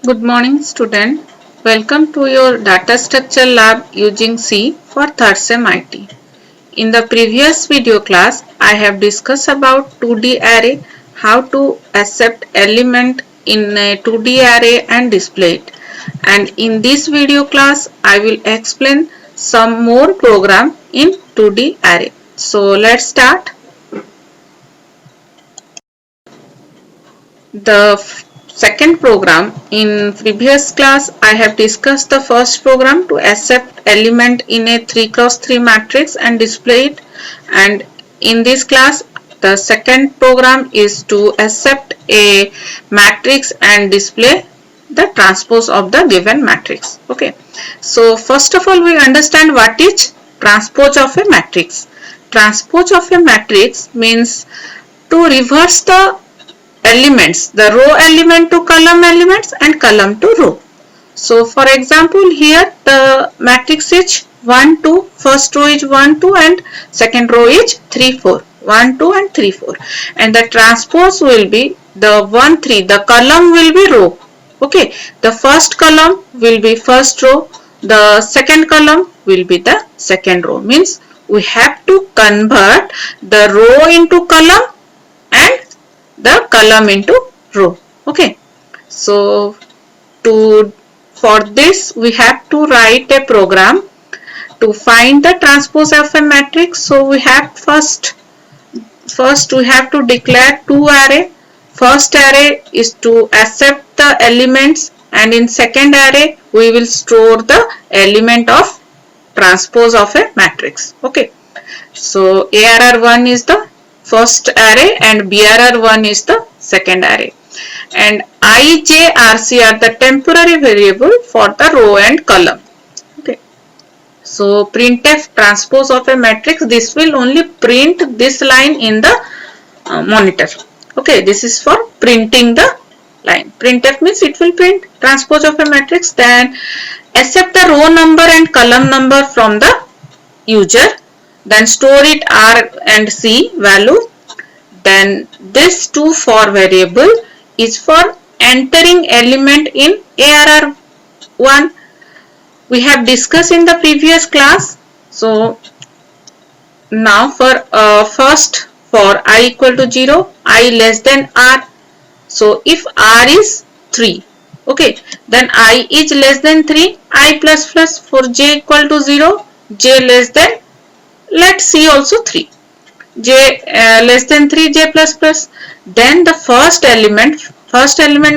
Good morning, student. Welcome to your data structure lab using C for third sem IT. In the previous video class, I have discussed about 2D array, how to accept element in a 2D array and display it. And in this video class, I will explain some more program in 2D array. So let's start. The second program, in previous class I have discussed the first program to accept element in a 3x3 matrix and display it, and in this class the second program is to accept a matrix and display the transpose of the given matrix. Okay, so first of all we understand what is transpose of a matrix. Transpose of a matrix means to reverse the elements, the row element to column elements and column to row. So for example, here the matrix is 1 2, first row is 1 2 and second row is 3 4, 1 2 and 3 4, and the transpose will be the 1 3, the column will be row. Okay, the first column will be first row, the second column will be the second row. Means we have to convert the row into column and the column into row. Okay, so for this we have to write a program to find the transpose of a matrix. So we have first we have to declare two array. First array is to accept the elements, and in second array we will store the element of transpose of a matrix. Okay, so ARR1 is the first array and BRR1 is the second array, and I, J, RC are the temporary variable for the row and column. Okay, so printf transpose of a matrix, this will only print this line in the monitor. Okay, this is for printing the line. Printf means it will print transpose of a matrix, then accept the row number and column number from the user, then store it R and C value. Then this to for variable is for entering element in ARR1. We have discussed in the previous class. So now for first, for I equal to 0, I less than R. So if R is 3, okay, then I is less than 3, I plus plus. For J equal to 0, J less than, let's see also 3, J less than 3, J plus plus. Then the first element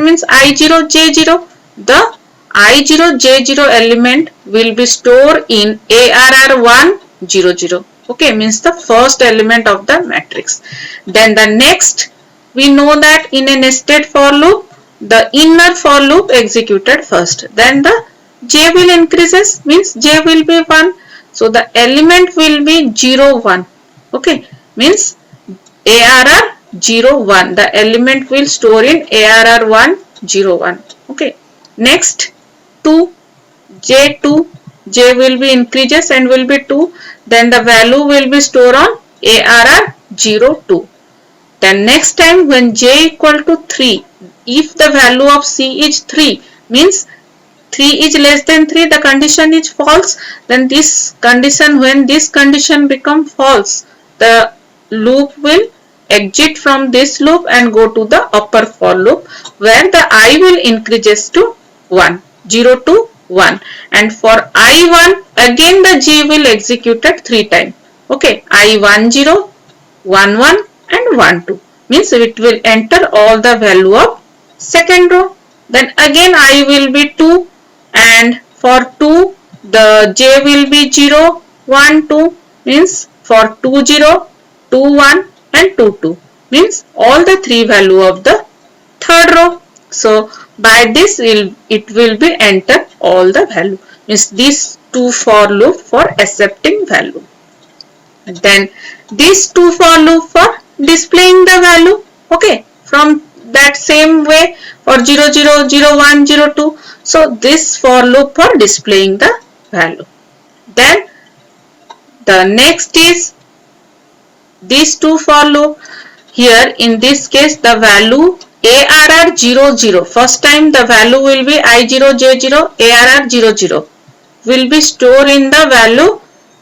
means I0 J0, the I0 J0 element will be stored in ARR1 0 0. Okay, means the first element of the matrix. Then the next, we know that in a nested for loop, the inner for loop executed first, then the J will increases, means J will be 1. So the element will be 0 1. Okay, means ARR 0 1, the element will store in ARR 1 0 1. Okay, next 2, J2, J will be increases and will be 2, then the value will be stored on ARR 0 2. Then next time when J equal to 3, if the value of C is 3, means 3 is less than 3, the condition is false. Then this condition, when this condition become false, the loop will exit from this loop and go to the upper for loop, where the I will increases to 1, 0 to 1, and for I1 again the J will executed 3 times. Okay, I10, 11 and 12, means it will enter all the value of second row. Then again I will be 2, and for 2 the J will be 0 1 2, means for 2 0, 2 1 and 2 2, means all the 3 value of the third row. So by this it will be enter all the value, means this 2 for loop for accepting value. Then this 2 for loop for displaying the value. Okay, from that same way for 0 0 0 1 0 2. So this for loop for displaying the value. Then the next is this 2 for loop. Here in this case the value ARR 0 0. First time the value will be I0 J0, ARR 0 0 will be stored in the value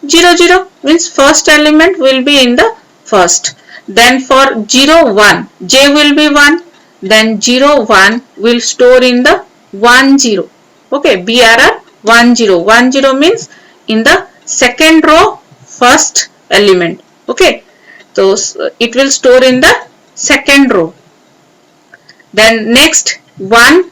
0 0, means first element will be in the first. Then for 0 1, J will be 1, then 0 1 will store in the 1 0. Okay, BRR 1 0. 1 0 means in the second row first element. Okay, so it will store in the second row. Then next 0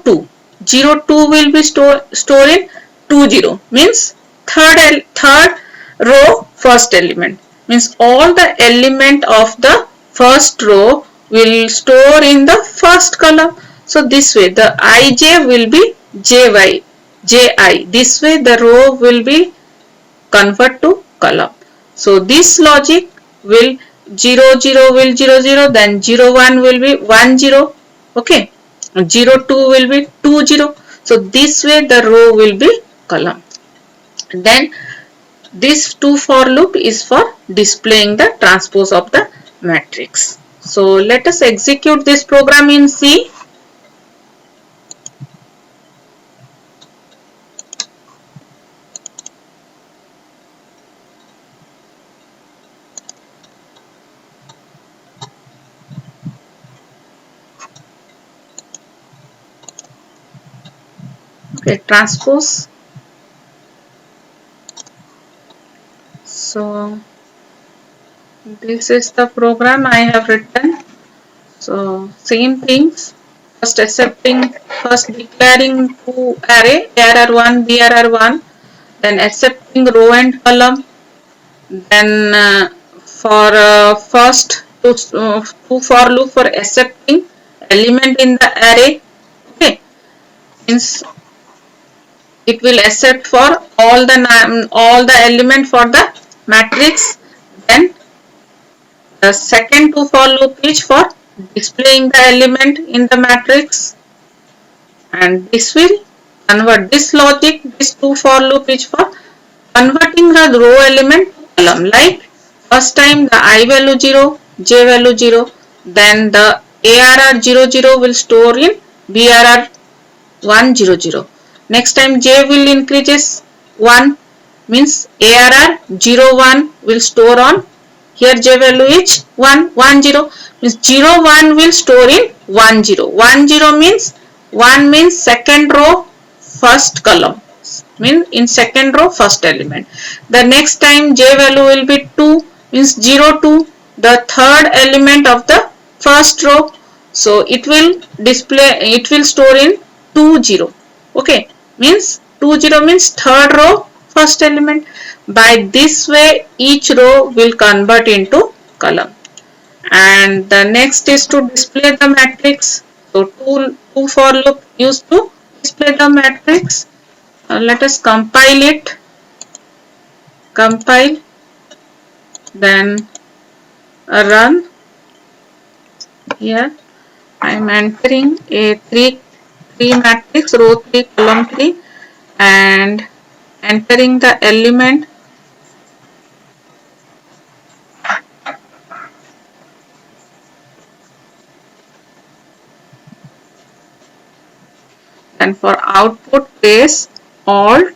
2. 0 2 will be stored in 2 0, means third row first element, means all the element of the first row will store in the first column. So this way the ij will be jy, ji. This way the row will be convert to column. So this logic will 0 0 will 0 0, then 0 1 will be 1 0. Okay, 0 2 will be 2 0. So this way the row will be column. Then this 2 for loop is for displaying the transpose of the matrix. So let us execute this program in C. Okay, transpose. So this is the program I have written. So same things, first declaring two array ARR1 BRR1, then accepting row and column, then for first two for loop for accepting element in the array. Okay, means it will accept for all the element for the matrix. Then the second 2 for loop is for displaying the element in the matrix, and this will convert this logic. This 2 for loop is for converting the row element to column. Like first time the I value 0, J value 0, then the ARR 0 0 will store in BRR 1 0 0. Next time J will increases 1, means ARR 0 1 will store on, here J value is 1 1 0, means 0 1 will store in 1 0. 1 0 means 1 means second row first column, means in second row first element. The next time J value will be 2, means 0 2, the third element of the first row. So it will store in 2 0. Okay, means 2 0 means third row first element. By this way each row will convert into column. And the next is to display the matrix. So two for loop used to display the matrix. Let us compile it. Compile, then run. Here I am entering a 3 matrix, row 3 column 3, and entering the element. And for output press Alt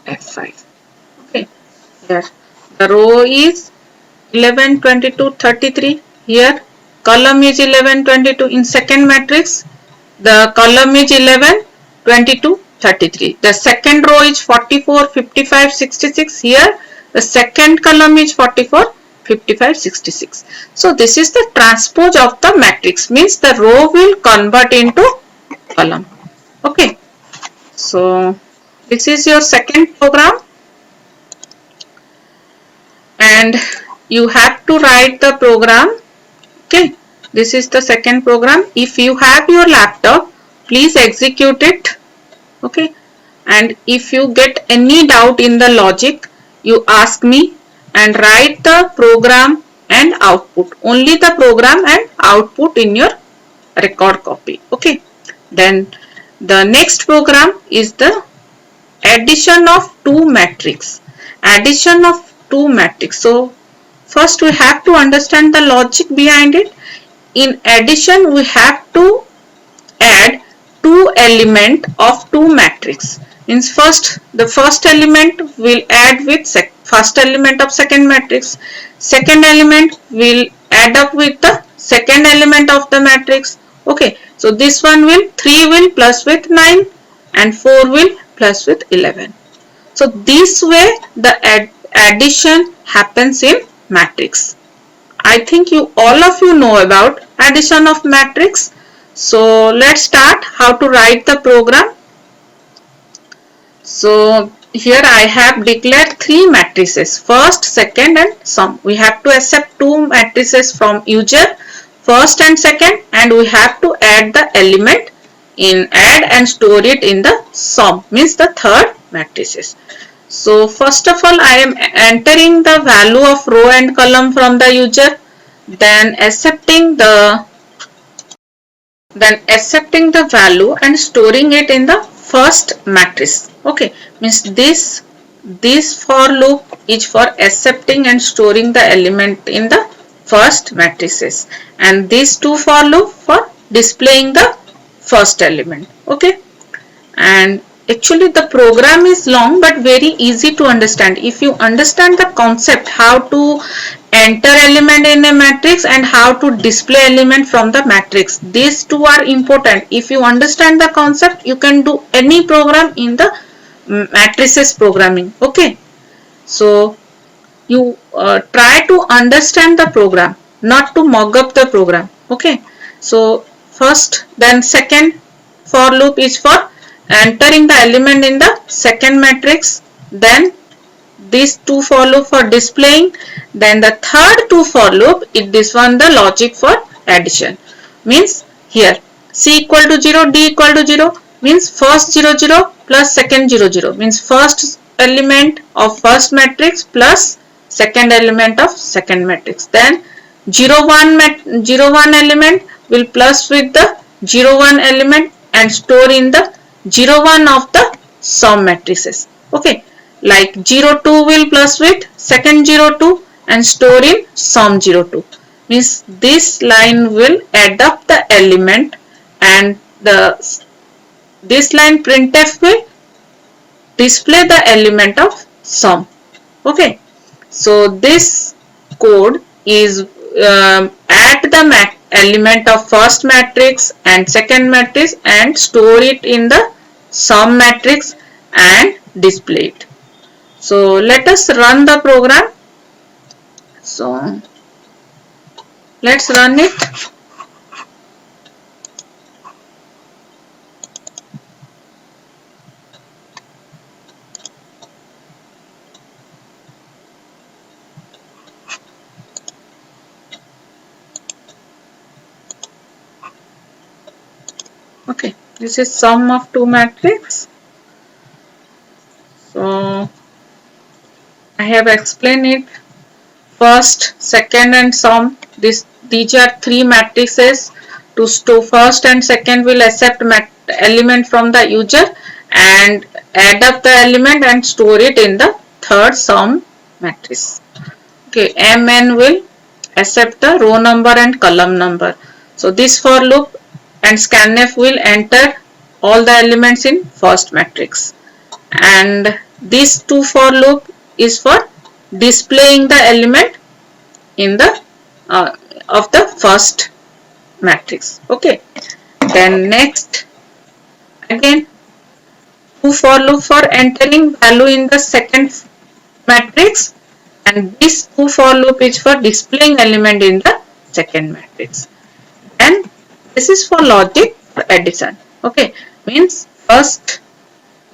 F5. Okay, here the row is 11 22 33. Here column is 11 22. In second matrix the column is 11 22 33. The second row is 44 55 66. Here the second column is 44 55 66. So this is the transpose of the matrix, means the row will convert into column. Okay, so this is your second program, and you have to write the program. Okay, this is the second program. If you have your laptop, please execute it. Okay, and if you get any doubt in the logic, you ask me, and write the program and output, only the program and output in your record copy. Okay, then the next program is the addition of two matrix. Addition of two matrix. So first we have to understand the logic behind it. in addition we have to add two element of two matrix. Means the first element will add with first element of second matrix. Second element will add up with the second element of the matrix. Okay, so this one will 3 will plus with 9 and 4 will plus with 11. So this way the addition happens in matrix. I think you all of you know about addition of matrix. So let's start how to write the program. So here I have declared three matrices, first, second and sum. We have to accept two matrices from user, first and second, and we have to add the element in add and store it in the sum, means the third matrices. So first of all I am entering the value of row and column from the user, then accepting the value and storing it in the first matrix. Okay, means this for loop is for accepting and storing the element in the first matrices, and these two for loop for displaying the first element. Okay, and actually the program is long but very easy to understand if you understand the concept how to enter element in a matrix and how to display element from the matrix. These two are important. If you understand the concept you can do any program in the matrices programming. Okay, so you try to understand the program, not to mug up the program. Okay, so first then second for loop is for entering the element in the second matrix, then these two for loop for displaying, then the third two for loop is this one the logic for addition. Means here c equal to 0, d equal to 0 means first 0 0 plus second 0 0 means first element of first matrix plus second element of second matrix. Then 0 1 element will plus with the 0 1 element and store in the 0 1 of the sum matrices. Okay, like 0 2 will plus with second 0 2 and store in sum 0 2. Means this line will add up the element, and this line printf will display the element of sum. Okay, so this code is add the element of first matrix and second matrix and store it in the sum matrix and display it. So let us run the program. So let's run it. Okay, this is sum of two matrix. So I have explained it. First, second and sum. These are three matrices. To store first and second will accept element from the user and add up the element and store it in the third sum matrix. Okay, mn will accept the row number and column number. So this for loop and scanf will enter all the elements in first matrix, and this two for loop is for displaying the element in the of the first matrix. Okay, then next again two for loop for entering value in the second matrix, and this two for loop is for displaying element in the second matrix, and this is for logic for addition. Okay, means first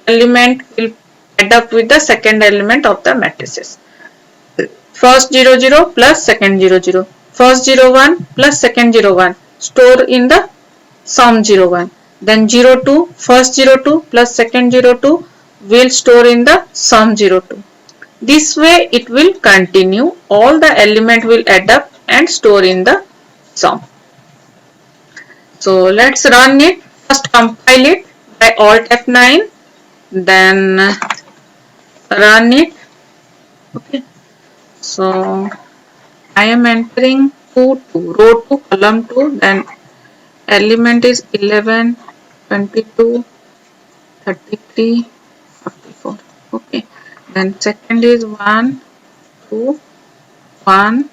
element will add up with the second element of the matrices. First 0 0 plus second 0 0, first 0 1 plus second 0 1, store in the sum 0 1. Then 0 2, first 0 2 plus second 0 2 will store in the sum 0 2. This way it will continue, all the element will add up and store in the sum. So let's run it. First compile it by Alt F9, then run it. Okay, so I am entering 2, 2, row 2, column 2, then element is 11, 22, 33, 44. Okay. Then second is 1, 2, 1,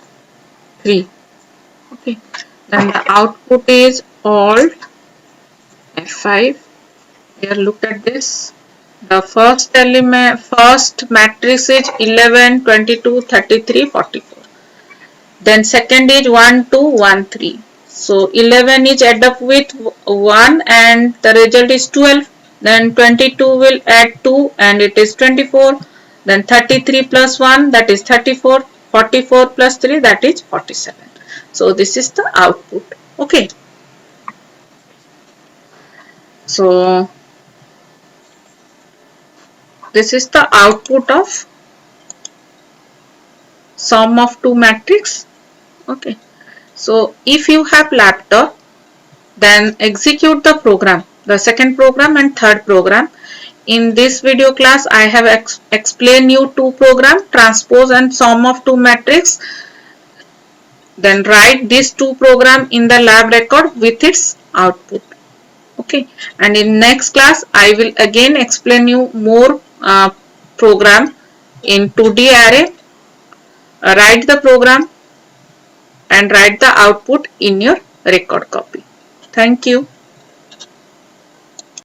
3. Okay. Then the output is Alt F5. Here look at this. The first element, first matrix is 11, 22, 33, 44. Then second is 1, 2, 1, 3. So 11 is add up with 1 and the result is 12. Then 22 will add 2 and it is 24. Then 33 plus 1, that is 34. 44 plus 3, that is 47. So this is the output. Okay. So this is the output of sum of two matrix. Okay. So if you have laptop, then execute the program, the second program and third program. In this video class, I have explained you two programs, transpose and sum of two matrix. Then write these two programs in the lab record with its output. Okay. And in next class, I will again explain you more program in 2D array. Write the program and write the output in your record copy. Thank you.